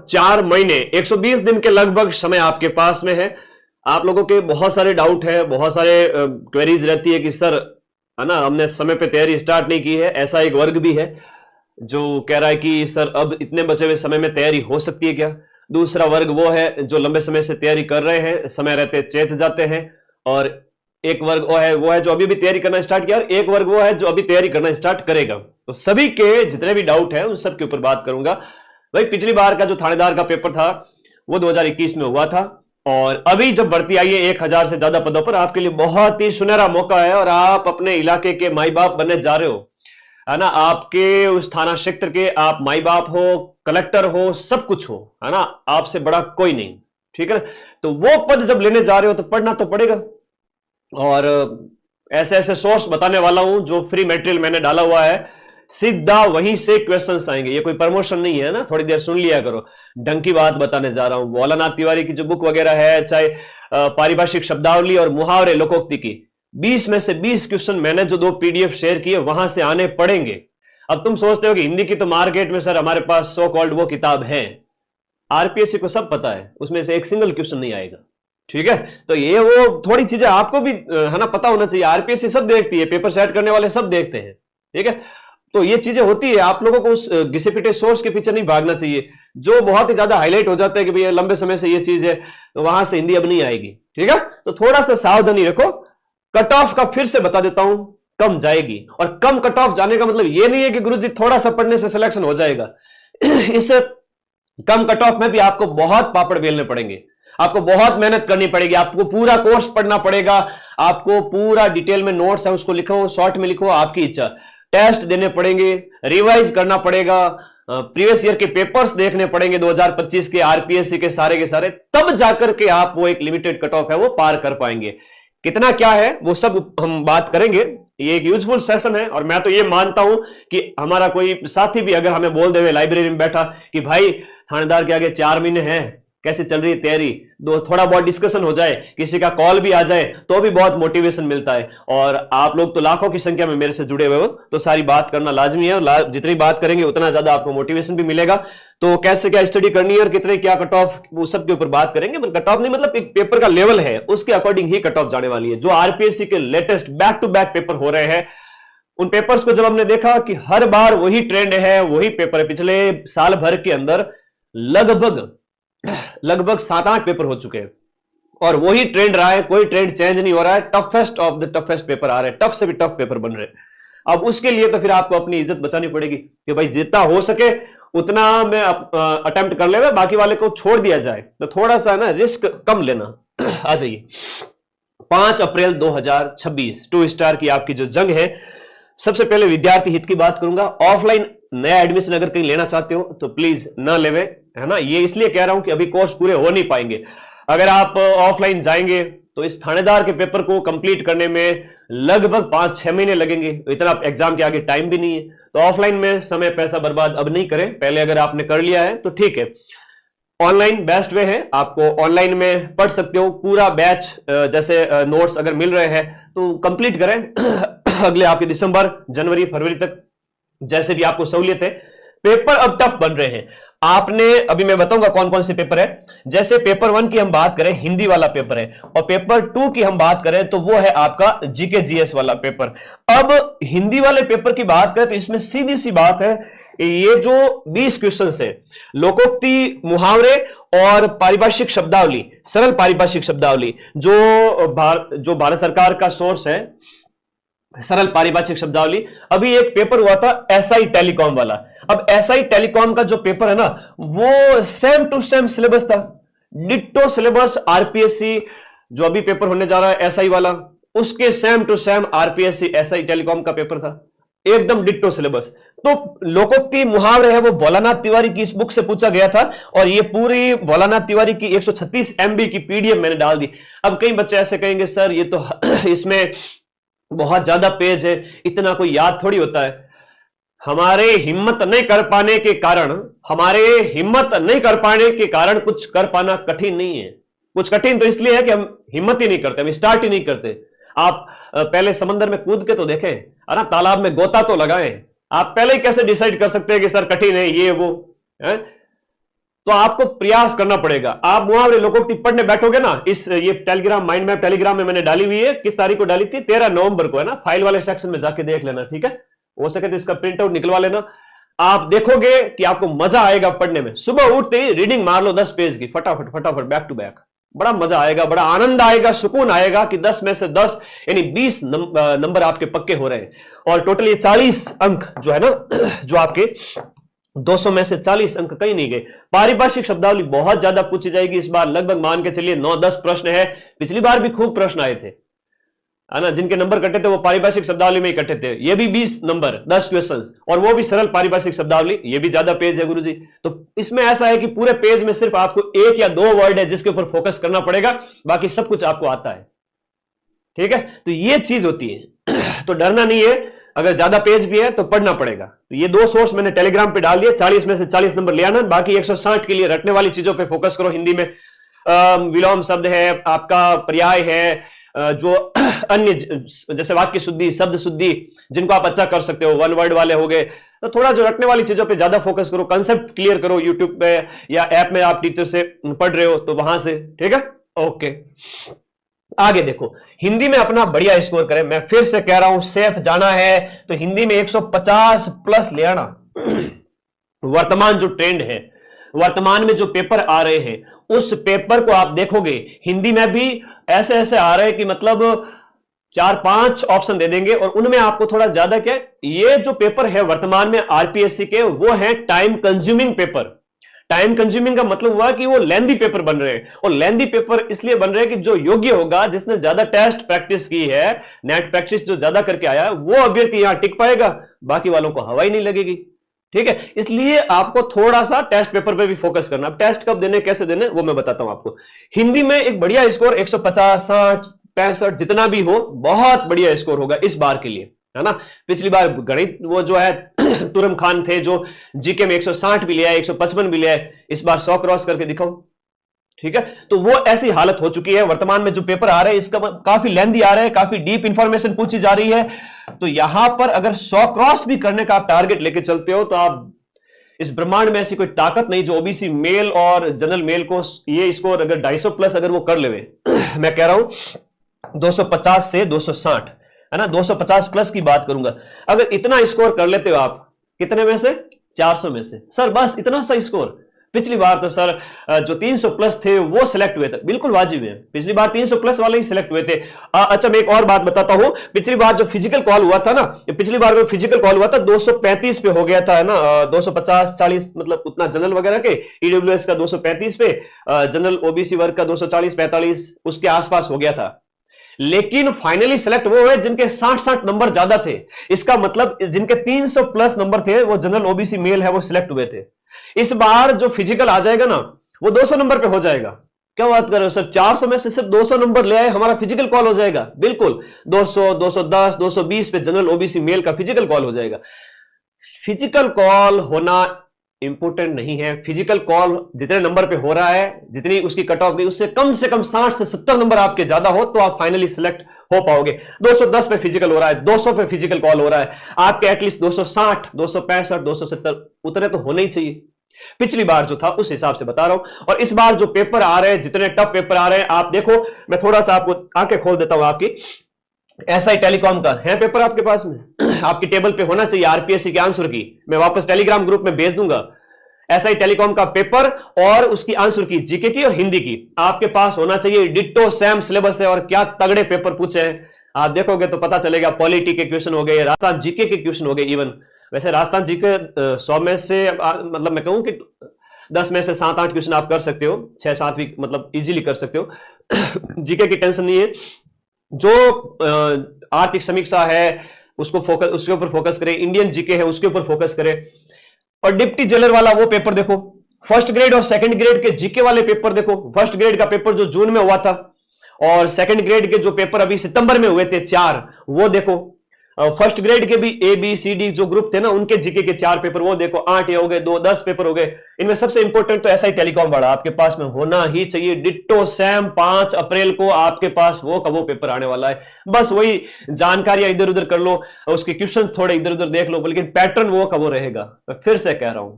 4 महीने 120 दिन के लगभग समय आपके पास में है। आप लोगों के बहुत सारे डाउट है, बहुत सारे क्वेरीज रहती है कि सर, है ना, हमने समय पे तैयारी स्टार्ट नहीं की है। ऐसा एक वर्ग भी है जो कह रहा है कि सर अब इतने बचे हुए समय में तैयारी हो सकती है क्या। दूसरा वर्ग वो है जो लंबे समय से तैयारी कर रहे हैं, समय रहते चेत जाते हैं। और एक वर्ग वो है जो अभी भी तैयारी करना स्टार्ट किया, और एक वर्ग वो है जो अभी तैयारी करना स्टार्ट करेगा। तो सभी के जितने भी डाउट है उन सब के ऊपर बात करूंगा। भाई, पिछली बार का जो थानेदार का पेपर था वो 2021 में हुआ था, और अभी जब भर्ती आई है 1000 से ज्यादा पदों पर, आपके लिए बहुत ही सुनहरा मौका है। और आप अपने इलाके के माई बाप बनने जा रहे हो, है ना। आपके उस थाना क्षेत्र के आप माई बाप हो, कलेक्टर हो, सब कुछ हो, है ना। आपसे बड़ा कोई नहीं, ठीक है। तो वो पद जब लेने जा रहे हो तो पढ़ना तो पड़ेगा। और ऐसे ऐसे सोर्स बताने वाला हूं जो फ्री मटेरियल मैंने डाला हुआ है, सीधा वहीं से क्वेश्चंस आएंगे। ये कोई प्रमोशन नहीं है ना, थोड़ी देर सुन लिया करो। ढंग की बात बताने जा रहा हूं। भोलानाथ तिवारी की जो बुक वगैरह है, चाहे पारिभाषिक शब्दावली और मुहावरे लोकोक्ति की, 20 में से 20 क्वेश्चन मैंने जो 2 पीडीएफ शेयर किए वहां से आने पड़ेंगे। अब तुम सोचते हो कि हिंदी की तो मार्केट में सर हमारे पास सो कॉल्ड वो किताब है, आरपीएससी को सब पता है, उसमें से एक सिंगल क्वेश्चन नहीं आएगा, ठीक है। तो ये वो थोड़ी चीजें आपको भी, है ना, पता होना चाहिए। आरपीएससी सब देखती है, पेपर सेट करने वाले सब देखते हैं, ठीक है। तो ये चीजें होती है, आप लोगों को उस घिसे पिटे सोर्स के पीछे नहीं भागना चाहिए जो बहुत ही ज्यादा हाईलाइट हो जाता है कि भैया लंबे समय से ये चीज है, तो वहां से हिंदी अब नहीं आएगी, ठीक है। तो थोड़ा सा सावधानी रखो। कट ऑफ का फिर से बता देता हूं, कम जाएगी। और कम कट ऑफ जाने का मतलब ये नहीं है कि गुरुजी थोड़ा सा पढ़ने से सिलेक्शन हो जाएगा। इससे कम कट ऑफ में भी आपको बहुत पापड़ बेलने पड़ेंगे, आपको बहुत मेहनत करनी पड़ेगी, आपको पूरा कोर्स पढ़ना पड़ेगा, आपको पूरा डिटेल में नोट्स है उसको लिखो, शॉर्ट में लिखो, आपकी इच्छा। टेस्ट देने पड़ेंगे, रिवाइज करना पड़ेगा, प्रीवियस ईयर के पेपर्स देखने पड़ेंगे 2025 के आरपीएससी के सारे, तब जाकर के आप वो एक लिमिटेड कट ऑफ है वो पार कर पाएंगे। कितना क्या है वो सब हम बात करेंगे। ये एक यूजफुल सेशन है, और मैं तो ये मानता हूं कि हमारा कोई साथी भी अगर हमें बोल देवे लाइब्रेरी में बैठा कि भाई थानेदार के आगे 4 महीने हैं, कैसे चल रही है तैयारी, थोड़ा बहुत डिस्कशन हो जाए, किसी का कॉल भी आ जाए तो भी बहुत मोटिवेशन मिलता है। और आप लोग तो लाखों की संख्या में मेरे से जुड़े हुए हो, तो सारी बात करना लाजमी है, और जितनी बात करेंगे उतना ज्यादा आपको मोटिवेशन भी मिलेगा। तो कैसे क्या स्टडी करनी है और कितने क्या कट ऑफ, वो सब के ऊपर बात करेंगे। कट ऑफ नहीं, मतलब एक पेपर का लेवल है उसके अकॉर्डिंग ही कट ऑफ जाने वाली है। जो आरपीएससी के latest back to back paper हो रहे हैं, उन पेपर्स को जब हमने देखा कि हर बार वही ट्रेंड है, वही पेपर है, पिछले साल भर के अंदर लगभग 7-8 पेपर हो चुके हैं, और वही ट्रेंड रहा है, कोई ट्रेंड चेंज नहीं हो रहा है। Toughest of the toughest paper आ रहे हैं, टफ से भी टफ पेपर बन रहे हैं। अब उसके लिए तो फिर आपको अपनी इज्जत बचानी पड़ेगी कि भाई जितना हो सके उतना मैं अटेम्प्ट कर ले, बाकी वाले को छोड़ दिया जाए। तो थोड़ा सा ना रिस्क कम लेना। आ जाइए 5 अप्रैल 2026 2 स्टार की आपकी जो जंग है। सबसे पहले विद्यार्थी हित की बात करूंगा। ऑफलाइन नया एडमिशन अगर कहीं लेना चाहते हो तो प्लीज न लेवे, है ना। ये इसलिए कह रहा हूं कि अभी कोर्स पूरे हो नहीं पाएंगे। अगर आप ऑफलाइन जाएंगे तो इस थानेदार के पेपर को कंप्लीट करने में लगभग 5-6 महीने लगेंगे। इतना एग्जाम के आगे टाइम भी नहीं है, तो ऑफलाइन में समय पैसा बर्बाद अब नहीं करें। पहले अगर आपने कर लिया है तो ठीक है, ऑनलाइन बेस्ट वे है। आपको ऑनलाइन में पढ़ सकते हो पूरा बैच, जैसे नोट्स अगर मिल रहे हैं तो कंप्लीट करें। अगले आपके दिसंबर, जनवरी, फरवरी तक जैसे भी आपको सहूलियत है। पेपर अब टफ बन रहे हैं। आपने, अभी मैं बताऊंगा कौन कौन से पेपर है। जैसे पेपर 1 की हम बात करें, हिंदी वाला पेपर है, और पेपर 2 की हम बात करें तो वो है आपका जीके जीएस वाला पेपर। अब हिंदी वाले पेपर की बात करें तो इसमें सीधी सी बात है, ये जो 20 क्वेश्चन है, लोकोक्ति, मुहावरे और पारिभाषिक शब्दावली, सरल पारिभाषिक शब्दावली, जो भारत सरकार का सोर्स है, सरल पारिभाषिक शब्दावली। अभी एक पेपर हुआ था एसआई टेलीकॉम वाला। अब एसआई टेलीकॉम का जो पेपर है ना, वो सेम टू सेम सिलेबस था, डिट्टो सिलेबस आरपीएससी जो अभी पेपर होने जा रहा है एसआई वाला, उसके same to same RPSC SI telecom का पेपर था, एकदम डिट्टो सिलेबस। तो लोकोक्ति, मुहावरे है वो भोलानाथ तिवारी की इस बुक से पूछा गया था, और ये पूरी भोलानाथ तिवारी की 136 MB की पीडीएफ मैंने डाल दी। अब कई बच्चे ऐसे कहेंगे सर ये तो इसमें बहुत ज्यादा पेज है, इतना कोई याद थोड़ी होता है। हमारे हिम्मत नहीं कर पाने के कारण कुछ कर पाना कठिन नहीं है। कुछ कठिन तो इसलिए है कि हम हिम्मत ही नहीं करते, हम स्टार्ट ही नहीं करते। आप पहले समंदर में कूद के तो देखें, है ना, तालाब में गोता तो लगाएं। आप पहले ही कैसे डिसाइड कर सकते हैं कि सर कठिन है ये वो है? तो आपको प्रयास करना पड़ेगा। आप मुहावरे लोकोक्ति पढ़ने बैठोगे ना, इस ये टेलीग्राम माइंड मैप टेलीग्राम में मैंने डाली हुई है, किस तारीख को डाली थी, 13 नवंबर को है ना, फाइल वाले सेक्शन में जाके देख लेना, ठीक है, हो सके तो इसका प्रिंट आउट निकलवा लेना। आप देखोगे कि आपको मजा आएगा पढ़ने में। सुबह उठते ही रीडिंग मार लो 10 पेज की, फटाफट फटाफट बैक टू बैक, बड़ा मजा आएगा, बड़ा आनंद आएगा, सुकून आएगा कि 10 में से 10 यानी 20 नंबर आपके पक्के हो रहे हैं। और टोटल ये 40 अंक जो है ना, जो आपके 200 में से 40 अंक कहीं नहीं गए। पारिभाषिक शब्दावली बहुत ज्यादा पूछी जाएगी इस बार, लगभग मान के चलिए 9-10 प्रश्न है। पिछली बार भी खूब प्रश्न आए थे, है ना, जिनके नंबर कटे थे वो पारिभाषिक शब्दावली में ही कटे थे। ये भी 20 नंबर 10 क्वेश्चंस, और वो भी सरल पारिभाषिक शब्दावली, ये भी ज्यादा पेज है गुरुजी। तो इसमें ऐसा है कि पूरे पेज में सिर्फ आपको 1 या 2 वर्ड है जिसके ऊपर फोकस करना पड़ेगा, बाकी सब कुछ आपको आता है, ठीक है। तो ये चीज होती है, तो डरना नहीं है, अगर ज्यादा पेज भी है तो पढ़ना पड़ेगा। तो ये 2 सोर्स मैंने टेलीग्राम पे डाल दिए, 40 में से 40 नंबर ले आना, बाकी 160 के लिए रटने वाली चीजों पे फोकस करो। हिंदी में विलोम शब्द है, आपका पर्याय है, जो अन्य जैसे वाक्य शुद्धि, शब्द शुद्धि, जिनको आप अच्छा कर सकते हो, 1 वर्ड वाले हो गए, तो थोड़ा जो रटने वाली चीजों पे ज्यादा फोकस करो, कंसेप्ट क्लियर करो। यूट्यूब पे या ऐप में आप टीचर से पढ़ रहे हो तो वहां से, ठीक है, ओके। आगे देखो, हिंदी में अपना बढ़िया स्कोर करें। मैं फिर से कह रहा हूं, सेफ जाना है तो हिंदी में 150 प्लस ले आना। वर्तमान जो ट्रेंड है, वर्तमान में जो पेपर आ रहे हैं, उस पेपर को आप देखोगे, हिंदी में भी ऐसे ऐसे आ रहे हैं कि मतलब 4-5 ऑप्शन दे देंगे, और उनमें आपको थोड़ा ज्यादा क्या, ये जो पेपर है वर्तमान में आरपीएससी के, वो है time consuming paper. Time consuming का मतलब हुआ कि वो लेंदी पेपर बन रहे हैं, और लेंदी पेपर इसलिए बन रहे हैं कि जो योग्य होगा, जिसने ज्यादा टेस्ट प्रैक्टिस की है, नेट प्रैक्टिस जो ज्यादा करके आया है, वो अभ्यर्थी यहां टिक पाएगा, बाकी वालों को हवा ही नहीं लगेगी, ठीक है। इसलिए आपको थोड़ा सा टेस्ट पेपर पे भी फोकस करना। अब टेस्ट कब देने, कैसे देने, वो मैं बताता हूं आपको। हिंदी में एक बढ़िया स्कोर 150, 60, 65 जितना भी हो, बहुत बढ़िया स्कोर होगा इस बार के लिए, है ना। पिछली बार गणित वो जो है तुरम खान थे, जो जीके में 160 भी लिया है, 155 भी लिया है, इस बार 100 क्रॉस करके दिखाओ, ठीक है। तो वो ऐसी हालत हो चुकी है। वर्तमान में जो पेपर आ रहे हैं, इसका काफी लेंथी आ रहा है, काफी डीप इंफॉर्मेशन पूछी जा रही है। तो यहां पर अगर 100 क्रॉस भी करने का आप टारगेट लेके चलते हो, तो आप, इस ब्रह्मांड में ऐसी कोई ताकत नहीं जो ओबीसी मेल और जनरल मेल को ये स्कोर अगर 250 प्लस अगर वो कर ले। मैं कह रहा हूं 250 से 260, है ना, 250 प्लस की बात करूंगा। अगर इतना स्कोर कर लेते हो आप, कितने में से, 400 में से, सर बस इतना सा स्कोर। पिछली बार तो सर जो 300 प्लस थे वो सिलेक्ट हुए थे, बिल्कुल वाजिब है, पिछली बार 300 प्लस वाले ही सिलेक्ट हुए थे। अच्छा, मैं एक और बात बताता हूं, पिछली बार जो फिजिकल कॉल हुआ था ना, पिछली बार जो फिजिकल कॉल हुआ था 235 पे हो गया था, है ना, 250 40 मतलब उतना जनरल वगैरह के, ईडब्ल्यूएस का 235 पे, जनरल ओबीसी वर्ग का 240 45 उसके आसपास हो गया था। लेकिन फाइनली सिलेक्ट वो हुए जिनके 60 नंबर ज्यादा थे। इसका मतलब जिनके 300 प्लस नंबर थे, वो जनरल ओबीसी मेल है, वो सिलेक्ट हुए थे। इस बार जो फिजिकल आ जाएगा ना, वो 200 नंबर पे हो जाएगा। क्या बात कर रहे हो सर, 400 में से सिर्फ 200 नंबर ले आए, हमारा फिजिकल कॉल हो जाएगा। बिल्कुल 200, 210, 220 पे जनरल ओबीसी मेल का फिजिकल कॉल हो जाएगा। फिजिकल कॉल होना इंपोर्टेंट नहीं है। फिजिकल कॉल जितने नंबर पे हो रहा है, जितनी उसकी कट ऑफ गई, उससे कम 60 से 70 नंबर आपके ज्यादा हो, तो आप फाइनली सिलेक्ट हो पाओगे। 210 पे फिजिकल हो रहा है, 200 पे फिजिकल कॉल हो रहा है, आपके एटलीस्ट 260, 265, 270 उतने तो होने ही चाहिए। पिछली बार जो था उस हिसाब से बता रहा हूं। और इस बार जो पेपर आ रहे हैं, जितने टफ पेपर आ रहे हैं, आप देखो, मैं थोड़ा सा आपको आंखें खोल देता हूं आपकी। एसआई टेलीकॉम का है पेपर आपके पास में, आपकी टेबल पे होना चाहिए आरपीएससी के आंसर की, मैं वापस टेलीग्राम ग्रुप में भेज दूंगा। एसआई टेलीकॉम का पेपर और उसकी आंसर की, जीके की और हिंदी की आपके पास होना चाहिए। डिट्टो सेम सिलेबस है, और क्या तगड़े पेपर पूछे हैं, आप देखोगे तो पता चलेगा। पॉलिटी के क्वेश्चन हो गए, राजस्थान जीके के क्वेश्चन हो गए। इवन वैसे राजस्थान जीके 100 में से मतलब मैं कहूं कि 10 में से 7-8 क्वेश्चन आप कर सकते हो, 6-7 भी मतलब इजीली कर सकते हो। जीके की टेंशन नहीं है। जो आर्थिक समीक्षा है उसको फोकस, उसके ऊपर फोकस करें। इंडियन जीके है उसके ऊपर फोकस करें। और डिप्टी जेलर वाला वो पेपर देखो, फर्स्ट ग्रेड और सेकंड ग्रेड के जीके वाले पेपर देखो। फर्स्ट ग्रेड का पेपर जो जून में हुआ था, और सेकंड ग्रेड के जो पेपर अभी सितंबर में हुए थे 4, वो देखो। फर्स्ट ग्रेड के भी ए बी सी डी जो ग्रुप थे ना, उनके जीके के 4 पेपर वो देखो। 8 ये हो गए, 10 पेपर हो गए। इनमें सबसे इंपॉर्टेंट तो एसआई टेलीकॉम वाला आपके पास में होना ही चाहिए। डिट्टो सेम 5 अप्रैल को आपके पास वो पेपर आने वाला है। बस वही जानकारियां इधर उधर कर लो, उसके क्वेश्चन थोड़े इधर उधर देख लो, लेकिन पैटर्न वो रहेगा। मैं फिर से कह रहा हूं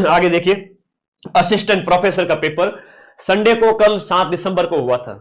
आगे देखिए, असिस्टेंट प्रोफेसर का पेपर संडे को कल 7 दिसंबर को हुआ था,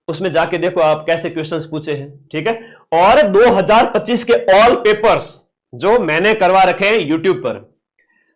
उसमें जाके देखो आप कैसे क्वेश्चंस पूछे हैं, ठीक है। और 2025 के ऑल पेपर्स जो मैंने करवा रखे हैं यूट्यूब पर,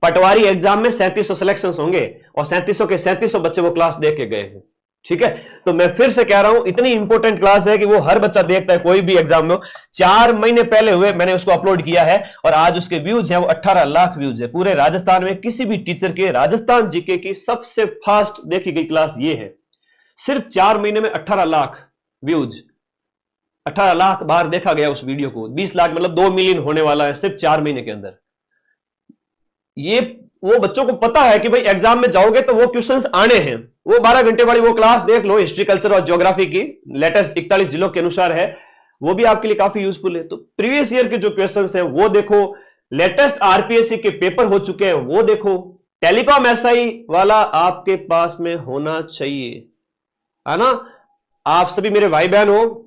पटवारी एग्जाम में 3700 सिलेक्शन होंगे और 3700 के 3700 बच्चे वो क्लास देख के गए हैं, ठीक है। तो मैं फिर से कह रहा हूं, इतनी इंपॉर्टेंट क्लास है कि वो हर बच्चा देखता है, कोई भी एग्जाम में हो। 4 महीने पहले हुए मैंने उसको अपलोड किया है और आज उसके व्यूज हैं वो 18 लाख व्यूज है। पूरे राजस्थान में किसी भी टीचर के राजस्थान जीके की सबसे फास्ट देखी गई क्लास ये है। सिर्फ 4 महीने में 18 लाख व्यूज, 18 लाख बार देखा गया उस वीडियो को। 20 लाख मतलब 2 मिलियन होने वाला है सिर्फ 4 महीने के अंदर। ये वो बच्चों को पता है कि भाई एग्जाम में जाओगे तो वो क्वेश्चंस आने हैं, वो 12 घंटे वाली वो क्लास देख लो, हिस्ट्री कल्चर और ज्योग्राफी की लेटेस्ट 41 जिलों के अनुसार है, वो भी आपके लिए काफी यूजफुल है। तो प्रीवियस ईयर के जो क्वेश्चंस हैं वो देखो, लेटेस्ट आरपीएससी के पेपर हो चुके हैं वो देखो, टेलीकॉम एसआई वाला आपके पास में होना चाहिए, है ना। आप सभी मेरे भाई बहन हो।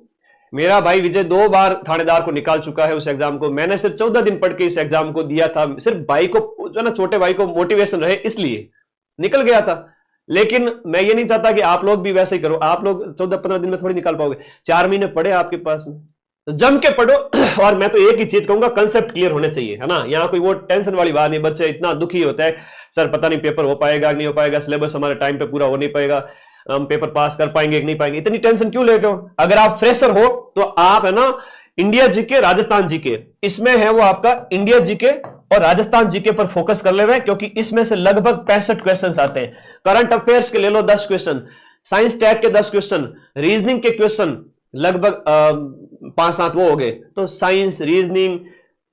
मेरा भाई विजय 2 बार थानेदार को निकाल चुका है उस एग्जाम को, मैंने सिर्फ 14 दिन पढ़ के इस एग्जाम को दिया था, सिर्फ भाई को जो ना छोटे भाई को मोटिवेशन रहे इसलिए निकल गया था। लेकिन मैं ये नहीं चाहता कि आप लोग भी वैसे ही करो, आप लोग 14-15 दिन में थोड़ी निकाल पाओगे। 4 महीने पढ़े आपके पास में, तो जम के पढ़ो। और मैं तो एक ही चीज कहूंगा, कंसेप्ट क्लियर होने चाहिए, है ना। यहाँ कोई वो टेंशन वाली बात नहीं, बच्चे इतना दुखी होता है, सर पता नहीं पेपर हो पाएगा नहीं हो पाएगा, सिलेबस हमारे टाइम पे पूरा हो नहीं पाएगा, हम पेपर पास कर पाएंगे कि नहीं पाएंगे, इतनी टेंशन क्यों लेते हो। अगर आप फ्रेशर हो तो आप, है ना, इंडिया जीके राजस्थान जीके इसमें है वो आपका इंडिया जीके और राजस्थान जीके पर फोकस कर ले रहे हैं, क्योंकि इसमें से लगभग 65 क्वेश्चन आते हैं। करंट अफेयर्स के ले लो 10 क्वेश्चन, साइंस टैग के 10 क्वेश्चन, रीजनिंग के क्वेश्चन लगभग 5-7 वो हो गए। तो साइंस, रीजनिंग,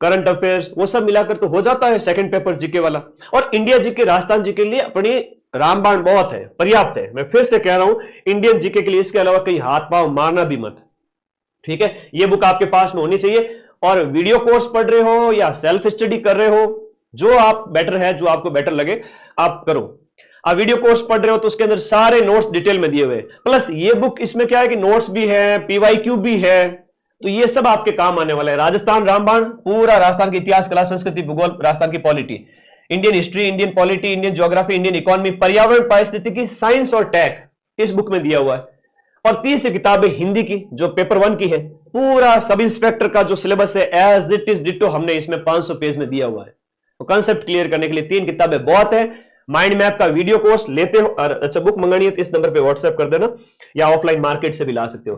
करंट अफेयर्स वो सब मिलाकर तो हो जाता है सेकंड पेपर जीके वाला। और इंडिया जीके राजस्थान जीके के लिए अपनी रामबाण बहुत है, पर्याप्त है। मैं फिर से कह रहा हूं, इंडियन जीके के लिए इसके अलावा कहीं हाथ पांव मारना भी मत, ठीक है। ये बुक आपके पास में होनी चाहिए। और वीडियो कोर्स पढ़ रहे हो या सेल्फ स्टडी कर रहे हो, जो आप बेटर है, जो आपको बेटर लगे आप करो। आप वीडियो कोर्स पढ़ रहे हो तो उसके अंदर सारे नोट्स डिटेल में दिए हुए, प्लस ये बुक इसमें क्या है कि नोट्स भी है, पीवाईक्यू भी है, तो ये सब आपके काम आने वाला है। राजस्थान रामबाण पूरा, राजस्थान की इतिहास, कला, संस्कृति, भूगोल, राजस्थान की polity, Indian history, Indian polity, Indian geography, Indian economy, पर्यावरण, पारिस्थितिकी, साइंस और टेक इस बुक में दिया हुआ है। और 30 किताबें हिंदी की जो पेपर 1 की है, पूरा सब इंस्पेक्टर का जो सिलेबस है एज इट इज डिटो हमने इसमें 500 पेज में दिया हुआ है। तो कंसेप्ट क्लियर करने के लिए 3 किताबें बहुत है। माइंड मैप का वीडियो कोर्स लेते हो और अच्छा बुक मंगानी है तो इस नंबर पे व्हाट्सएप कर देना, या ऑफलाइन मार्केट से भी ला सकते हो।